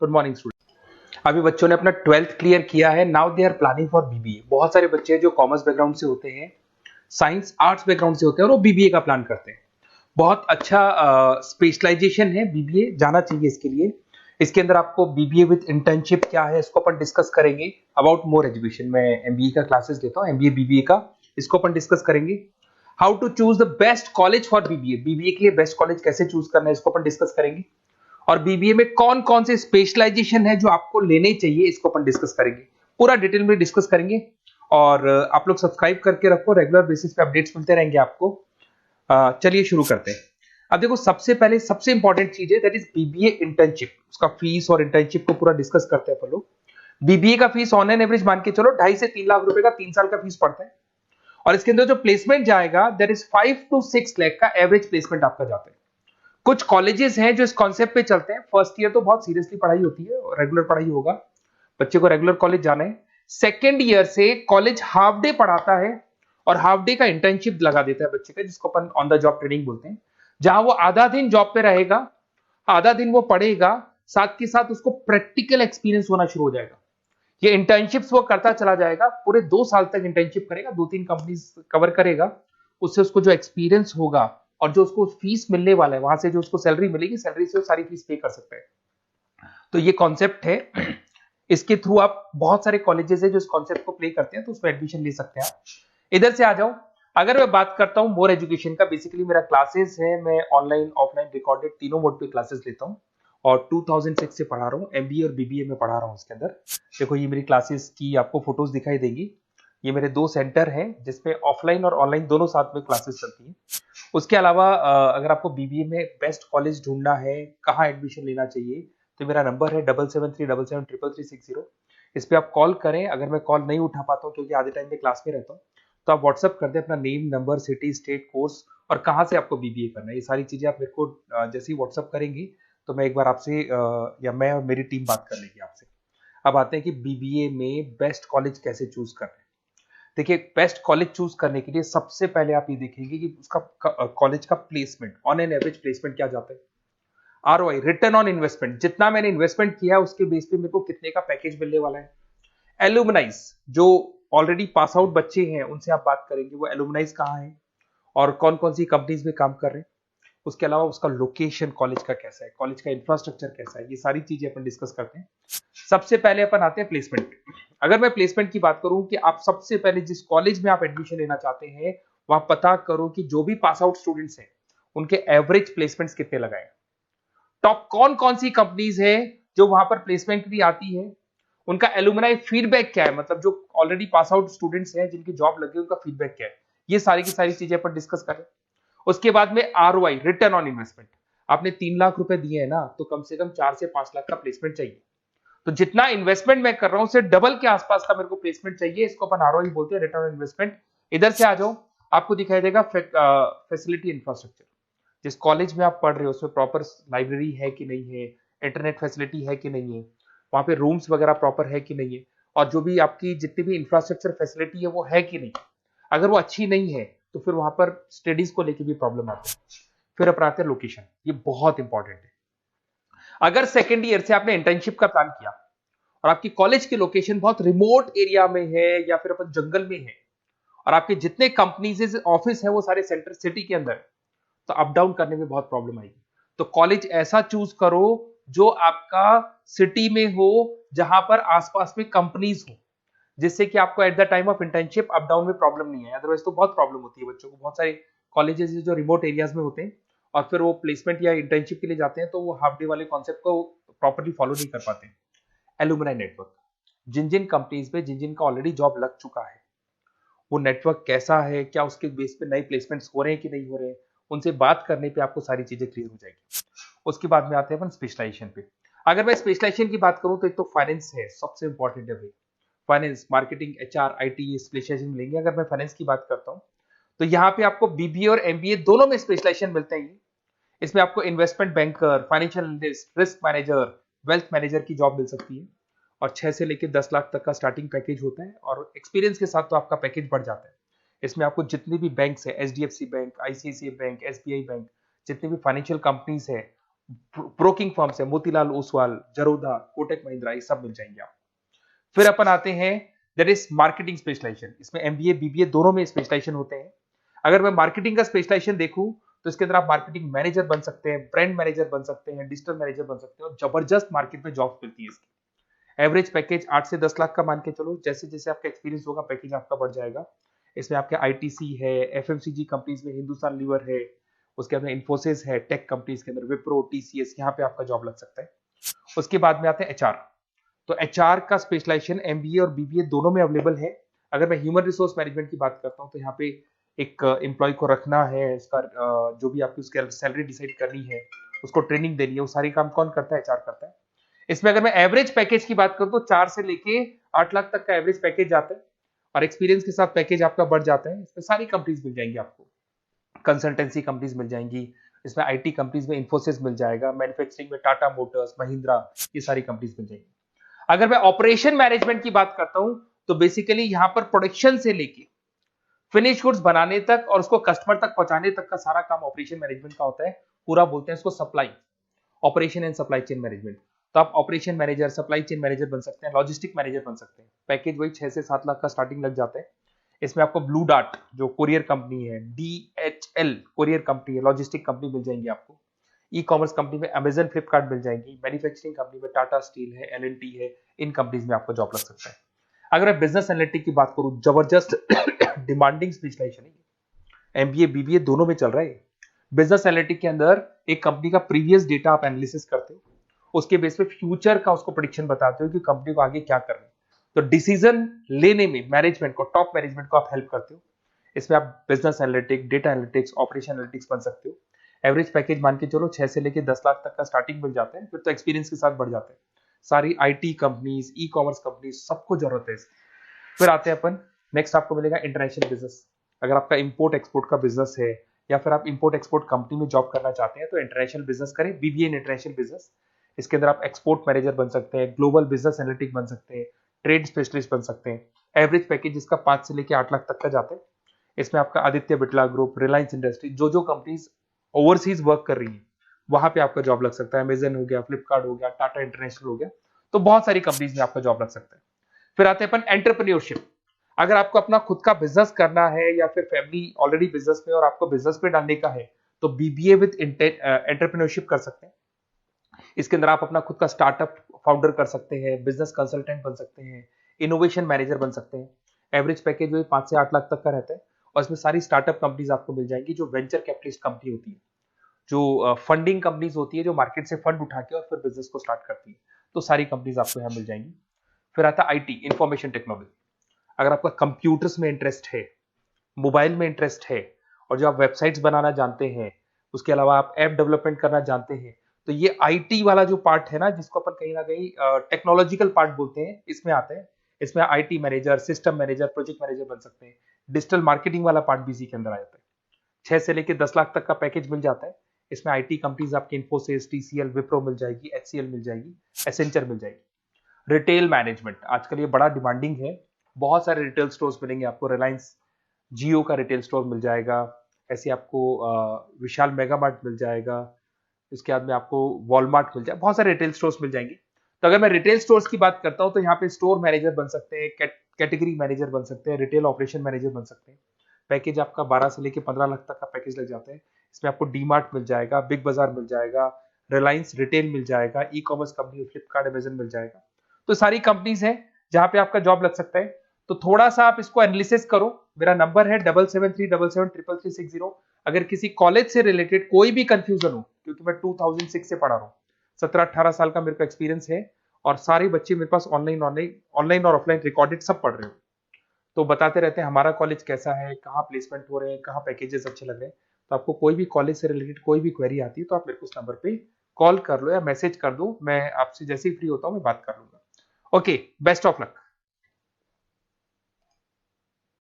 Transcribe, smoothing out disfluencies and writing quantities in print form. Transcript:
Good morning student. अभी बच्चों ने अपना 12th क्लियर किया है, now they are planning for BBA. बहुत सारे बच्चे हैं जो कॉमर्स बैकग्राउंड से होते हैं, साइंस आर्ट्स बैकग्राउंड से होते हैं और वो बीबीए का प्लान करते हैं। बहुत अच्छा स्पेशलाइजेशन है बीबीए, जाना चाहिए इसके लिए। इसके अंदर आपको बीबीए विद इंटर्नशिप क्या है इसको अपन डिस्कस करेंगे। अबाउट मोर एजुकेशन, मैं एमबीए का क्लासेस लेता हूँ, एमबीए बीबीए का, इसको अपन डिस्कस करेंगे। How to choose the best college for BBA, BBA के लिए बेस्ट कॉलेज कैसे चूज करना है इसको अपन डिस्कस करेंगे। और बीबीए में कौन कौन से स्पेशलाइजेशन है जो आपको लेने चाहिए इसको अपन डिस्कस करेंगे, पूरा डिटेल में डिस्कस करेंगे। और आप लोग सब्सक्राइब करके रखो, रेगुलर बेसिस पे अपडेट्स मिलते रहेंगे आपको। चलिए शुरू करते हैं। अब देखो, सबसे पहले सबसे इंपॉर्टेंट चीज है दैट इज बीबीए इंटर्नशिप। उसका फीस और इंटर्नशिप को पूरा डिस्कस करते हैं अपन लोग। बीबीए का फीस ऑन एन एवरेज मान के चलो 2.5 से 3 लाख रुपए का 3 साल का फीस पड़ता है। और इसके अंदर जो प्लेसमेंट जाएगा दैट इज 5 to 6 लाख का एवरेज प्लेसमेंट आपका जाता है। कुछ कॉलेजेस हैं जो इस कॉन्सेप्ट पे चलते हैं। फर्स्ट ईयर तो बहुत सीरियसली पढ़ाई होती है, रेगुलर पढ़ाई होगा, बच्चे को रेगुलर कॉलेज जाना है। सेकेंड ईयर से कॉलेज हाफ डे पढ़ाता है और हाफ डे का इंटर्नशिप लगा देता है बच्चे का, जिसको अपन ऑन द जॉब ट्रेनिंग बोलते हैं, जहां वो आधा दिन जॉब पे रहेगा, आधा दिन वो पढ़ेगा, साथ के साथ उसको प्रैक्टिकल एक्सपीरियंस होना शुरू हो जाएगा। ये इंटर्नशिप्स वो करता चला जाएगा, पूरे 2 साल तक इंटर्नशिप करेगा, 2-3 कंपनीज कवर करेगा। उससे उसको जो एक्सपीरियंस होगा और जो उसको फीस मिलने वाला है, वहां से जो उसको सैलरी मिलेगी, सैलरी से वो सारी फीस पे कर सकता है। तो ये कॉन्सेप्ट है, इसके थ्रू आप बहुत सारे कॉलेजेस है जो इस कॉन्सेप्ट को प्ले करते हैं, तो उसमें एडमिशन ले सकते हैं आप। इधर से आ जाओ। अगर मैं बात करता हूं मोर एजुकेशन का, बेसिकली मेरा क्लासेस है, मैं ऑनलाइन ऑफलाइन रिकॉर्डेड तीनों मोड पे क्लासेस लेता हूं और 2006 से पढ़ा रहा हूं। एमबीए और बीबीए में पढ़ा रहा हूं। इसके अंदर देखो, ये मेरी क्लासेस की आपको फोटोज दिखाई देंगी। ये मेरे 2 सेंटर हैं जिसपे ऑफलाइन और ऑनलाइन दोनों साथ में क्लासेस चलती हैं। उसके अलावा अगर आपको बीबीए में बेस्ट कॉलेज ढूंढना है, कहाँ एडमिशन लेना चाहिए, तो मेरा नंबर है 7737733360। इस पे आप कॉल करें। अगर मैं कॉल नहीं उठा पाता हूँ क्योंकि आधे टाइम में क्लास में रहता हूँ, तो आप व्हाट्सअप कर दें अपना name, number, city, state, course और कहाँ से आपको बीबीए करना है। ये सारी चीजें आप मेरे को जैसे ही व्हाट्सअप करेंगे तो मैं एक बार आपसे या मैं और मेरी टीम बात कर लेगी आपसे। अब आते हैं कि बीबीए में बेस्ट कॉलेज कैसे चूज करना है। देखिए, बेस्ट कॉलेज चूज करने के लिए सबसे पहले आप ये देखेंगे कि उसका कॉलेज का placement, on an average placement क्या जाता है। आरओआई, रिटर्न ऑन इन्वेस्टमेंट, जितना मैंने इन्वेस्टमेंट किया है उसके बेस पे मेरे को कितने का पैकेज मिलने वाला है। एलुमनाइज, जो ऑलरेडी पास आउट बच्चे हैं उनसे आप बात करेंगे, वो एलुमनाइज कहाँ है और कौन कौन सी कंपनीज में काम कर रहे हैं। उसके अलावा उसका लोकेशन कॉलेज का कैसा है, कॉलेज का इंफ्रास्ट्रक्चर कैसा है, ये सारी चीजें अपन डिस्कस करते हैं। सबसे पहले अपन आते हैं प्लेसमेंट पे। अगर मैं प्लेसमेंट की बात करूं कि आप सबसे पहले जिस कॉलेज में आप एडमिशन लेना चाहते हैं, वहां पता करो कि जो भी पास आउट स्टूडेंट्स हैं उनके एवरेज प्लेसमेंट्स कितने लगाए। टॉप कौन कौन सी कंपनीज है जो वहां पर प्लेसमेंट के लिए आती है, उनका एलुमनाई फीडबैक क्या है, मतलब जो ऑलरेडी पास आउट स्टूडेंट्स हैं जिनकी जॉब लगी उनका फीडबैक क्या है। ये सारी की सारी चीजें अपन डिस्कस करें। उसके बाद में आरओआई, रिटर्न ऑन इन्वेस्टमेंट। आपने 3 लाख रुपए दिए हैं ना, तो कम से कम 4 से 5 लाख का प्लेसमेंट चाहिए। तो जितना इन्वेस्टमेंट मैं कर रहा हूं उससे डबल के आसपास का मेरे को प्लेसमेंट चाहिए। इसको अपन आरओआई बोलते हैं, रिटर्न ऑन इन्वेस्टमेंट। इधर से आ जाओ, आपको दिखाई देगा फैसिलिटी इंफ्रास्ट्रक्चर। जिस कॉलेज में आप पढ़ रहे हो उसमें प्रॉपर लाइब्रेरी है कि नहीं है, इंटरनेट फैसिलिटी है कि नहीं है, वहां पे रूम्स वगैरह प्रॉपर है कि नहीं है, और जो भी आपकी जितनी भी इंफ्रास्ट्रक्चर फैसिलिटी है वो है कि नहीं। अगर वो अच्छी नहीं है तो फिर वहां पर स्टडीज को लेके भी प्रॉब्लम आती है। फिर अपनाते हैं लोकेशन, ये बहुत इंपॉर्टेंट है। अगर सेकेंड ईयर से आपने इंटर्नशिप का प्लान किया और आपकी कॉलेज की लोकेशन बहुत रिमोट एरिया में है या फिर अपन जंगल में है और आपके जितने कंपनीज ऑफिस है वो सारे सेंटर सिटी के अंदर, तो अप डाउन करने में बहुत प्रॉब्लम आएगी। तो कॉलेज ऐसा चूज करो जो आपका सिटी में हो, जहां पर आसपास में कंपनीज हो, जिससे कि आपको at the time of internship up down में प्रॉब्लम नहीं है। अदरवाइज तो बहुत प्रॉब्लम होती है बच्चों को। बहुत सारे कॉलेजेस जो रिमोट एरियाज में होते हैं और फिर वो प्लेसमेंट या इंटर्नशिप के लिए जाते हैं तो वो हाफ डे वाले कॉन्सेप्ट को प्रॉपर्ली फॉलो नहीं कर पाते। एलुमनाई नेटवर्क, जिन जिन कंपनीज में जिन जिन का ऑलरेडी जॉब लग चुका है, वो नेटवर्क कैसा है, क्या उसके बेस पे नए प्लेसमेंट्स हो रहे हैं कि नहीं हो रहे हैं, उनसे बात करने पे आपको सारी चीजें क्लियर हो जाएगी। उसके बाद में आते हैं अपन स्पेशलाइजेशन पे। अगर मैं स्पेशलाइजेशन की बात करूं तो एक तो फाइनेंस है, सबसे इंपॉर्टेंट है भाई। Finance, marketing, HR, IT specialisation मिलेंगे। अगर मैं फाइनेंस की बात करता हूं तो यहाँ पे आपको बीबीए और एमबीए दोनों में स्पेशलाइजेशन मिलते हैं। इसमें आपको investment banker, financial analyst, risk manager, wealth manager की जॉब मिल सकती है और 6 से लेकर 10 लाख तक का स्टार्टिंग पैकेज होता है और एक्सपीरियंस के साथ तो आपका पैकेज बढ़ जाता है। इसमें आपको जितनी भी बैंक्स है, HDFC bank, ICICI bank, SBI bank, जितनी भी फाइनेंशियल कंपनीज है, ब्रोकिंग फर्म्स है, मोतीलाल ओसवाल, जरोधा, कोटक महिंद्रा, ये सब मिल जाएंगे आप। फिर अपन आते हैं दैट इज मार्केटिंग स्पेशलाइजेशन। इसमें एमबीए बीबीए दोनों में स्पेशलाइजेशन होते हैं। अगर मैं मार्केटिंग का स्पेशलाइजेशन देखूं तो इसके अंदर आप मार्केटिंग मैनेजर बन सकते हैं, ब्रांड मैनेजर बन सकते हैं, डिजिटल मैनेजर बन सकते हैं, और जबरदस्त मार्केट में जॉब मिलती है इसकी। एवरेज पैकेज 8 से 10 लाख का मान के चलो। जैसे जैसे आपका एक्सपीरियंस होगा पैकेज आपका बढ़ जाएगा। इसमें आपके आईटीसी है, एफएमसीजी कंपनीज में हिंदुस्तान लीवर है, उसके अंदर इन्फोसिस है, टेक कंपनीज के अंदर विप्रो, टीसीएस, यहाँ पे आपका जॉब लग सकता है। उसके बाद में आते हैं एचआर। तो एचआर का स्पेशलाइजेशन एमबीए और बीबीए दोनों में अवेलेबल है। अगर मैं ह्यूमन रिसोर्स मैनेजमेंट की बात करता हूँ तो यहाँ पे एक एम्प्लॉय को रखना है, उसका जो भी आपकी उसकी सैलरी डिसाइड करनी है, उसको ट्रेनिंग देनी है, वो सारी काम कौन करता है? एचआर करता है। इसमें अगर मैं एवरेज पैकेज की बात करूं तो 4 से लेके 8 लाख तक का एवरेज पैकेज आता है, और एक्सपीरियंस के साथ पैकेज आपका बढ़ जाता है। इसमें सारी कंपनीज मिल जाएंगी आपको, कंसल्टेंसी कंपनीज मिल जाएंगी, इसमें आईटी कंपनीज में इन्फोसिस मिल जाएगा, मैन्युफैक्चरिंग में टाटा मोटर्स, महिंद्रा, ये सारी कंपनीज मिल जाएंगी। अगर मैं ऑपरेशन मैनेजमेंट की बात करता हूं तो बेसिकली यहां पर प्रोडक्शन से लेके फिनिश गुड्स बनाने तक और उसको कस्टमर तक पहुंचाने तक का सारा काम ऑपरेशन मैनेजमेंट का होता है। पूरा बोलते हैं इसको supply, operation and supply chain management. तो आप operation manager, supply chain manager बन सकते हैं, लॉजिस्टिक मैनेजर बन सकते हैं। पैकेज वही 6 से 7 लाख का स्टार्टिंग लग जाता है। इसमें आपको ब्लू डार्ट जो कोरियर कंपनी है, डीएचएल कोरियर कंपनी है, लॉजिस्टिक कंपनी मिल जाएंगी आपको। ई कॉमर्स कंपनी में अमेजन, फ्लिपकार्ट मिल जाएंगी। मैन्युफैक्चरिंग कंपनी में टाटा स्टील है, एलएनटी है, इन कंपनीज में आपको जॉब लग सकता है। अगर मैं बिजनेस एनालिटिक की बात करूं, जबरदस्त डिमांडिंग स्पेशलाइजेशन है, एमबीए बीबीए दोनों में चल रहा है। बिजनेस एनालिटिक के अंदर एक कंपनी का प्रीवियस डेटा आप एनालिसिस करते हो, उसके बेस पे फ्यूचर का उसको प्रेडिक्शन बताते हो कि कंपनी को आगे क्या करना है। तो डिसीजन लेने में मैनेजमेंट को, टॉप मैनेजमेंट को आप हेल्प करते हो। इसमें आप business analytic, data analytics, operation analytics बन सकते हो। एवरेज पैकेज मान के चलो 6 से लेके 10 लाख तक का स्टार्टिंग मिल जाता है, फिर तो एक्सपीरियंस के साथ बढ़ जाता है। सारी IT companies, e commerce companies, सबको जरूरत है इसकी। फिर आते हैं अपन, नेक्स्ट आपको मिलेगा इंटरनेशनल बिजनेस। अगर आपका इंपोर्ट एक्सपोर्ट का बिजनेस है या फिर आप इंपोर्ट एक्सपोर्ट कंपनी में जॉब करना चाहते हैं तो इंटरनेशनल बिजनेस करें, बीबीए इन इंटरनेशनल बिजनेस। इसके अंदर आप एक्सपोर्ट मैनेजर बन सकते हैं, ग्लोबल बिजनेस एनालिटिक बन सकते हैं, ट्रेड स्पेशलिस्ट बन सकते हैं। एवरेज पैकेज इसका 5 से लेके 8 लाख तक का जाता है। इसमें आपका आदित्य बिरला ग्रुप, रिलायंस इंडस्ट्री, जो कंपनीज ओवरसीज वर्क कर रही है वहां पे आपका जॉब लग सकता है। अमेजन हो गया, फ्लिपकार्ट हो गया, टाटा इंटरनेशनल हो गया, तो बहुत सारी कंपनीज में आपका जॉब लग सकता है। फिर आते हैं अपन एंटरप्रेन्योरशिप। अगर आपको अपना खुद का बिजनेस करना है या फिर फैमिली ऑलरेडी बिजनेस में और आपको बिजनेस पे डालने का है तो बीबीए विद एंटरप्रेन्योरशिप कर सकते हैं। इसके अंदर आप अपना खुद का स्टार्टअप फाउंडर कर सकते हैं, बिजनेस कंसल्टेंट बन सकते हैं, इनोवेशन मैनेजर बन सकते हैं। एवरेज पैकेज वही 5 से 8 लाख तक का रहता है, और इसमें सारी स्टार्टअप कंपनीज आपको मिल जाएंगी जो वेंचर कैपिटलिस्ट कंपनी होती है, जो फंडिंग कंपनीज होती है, जो मार्केट से फंड उठा के और फिर बिजनेस को स्टार्ट करती है। तो सारी कंपनीज आपको यहाँ मिल जाएंगी। फिर आता है आईटी, इंफॉर्मेशन टेक्नोलॉजी। अगर आपका कंप्यूटर्स में इंटरेस्ट है, मोबाइल में इंटरेस्ट है, और जो आप वेबसाइट्स बनाना जानते हैं, उसके अलावा आप ऐप डेवलपमेंट करना जानते हैं, तो ये आईटी वाला जो पार्ट है ना, जिसको अपन कहीं ना कहीं टेक्नोलॉजिकल पार्ट बोलते हैं, इसमें आते हैं। इसमें IT manager, system manager, project manager बन सकते हैं। डिजिटल मार्केटिंग वाला पार्ट भी इसी के अंदर आ जाता है। 6 से लेकर 10 लाख तक का पैकेज मिल जाता है। इसमें आईटी कंपनीज आपकी इन्फोसिस, टीसीएल, विप्रो मिल जाएगी, एचसीएल मिल जाएगी, एसेंचर मिल जाएगी। रिटेल मैनेजमेंट आजकल ये बड़ा डिमांडिंग है। बहुत सारे रिटेल स्टोर्स मिलेंगे आपको। रिलायंस जियो का रिटेल स्टोर मिल जाएगा, ऐसे आपको विशाल मेगा मार्ट मिल जाएगा, इसके बाद में आपको वॉलमार्ट मिल जाएगा, बहुत सारे रिटेल स्टोर्स मिल जाएंगे। तो अगर मैं रिटेल स्टोर्स की बात करता हूं तो यहाँ पे स्टोर मैनेजर बन सकते हैं, कैटेगरी मैनेजर बन सकते हैं, रिटेल ऑपरेशन मैनेजर बन सकते हैं। पैकेज आपका 12 से लेके 15 लाख तक का पैकेज लग जाता है। इसमें आपको डी मार्ट मिल जाएगा, बिग बाजार मिल जाएगा, रिलायंस रिटेल मिल जाएगा, e commerce company Flipkart, Amazon मिल जाएगा। तो सारी कंपनीज है जहां पे आपका जॉब लग सकता है। तो थोड़ा सा आप इसको एनालिसिस करो। मेरा नंबर है 7737733360। अगर किसी कॉलेज से रिलेटेड कोई भी कंफ्यूजन हो, क्योंकि मैं 2006 से पढ़ा रहा हूँ, 17-18 साल का मेरे को एक्सपीरियंस है, और सारे बच्चे मेरे पास ऑनलाइन और ऑफलाइन रिकॉर्डेड सब पढ़ रहे हो, तो बताते रहते हैं हमारा कॉलेज कैसा है, कहाँ प्लेसमेंट हो रहे हैं, कहाँ पैकेजेस अच्छे लग रहे हैं। तो आपको कोई भी कॉलेज से रिलेटेड कोई भी क्वेरी आती है तो आप मेरे को उस नंबर पे कॉल कर लो या मैसेज कर दो, मैं आपसे जैसे ही फ्री होता हूँ मैं बात कर लूंगा। Okay, best of luck.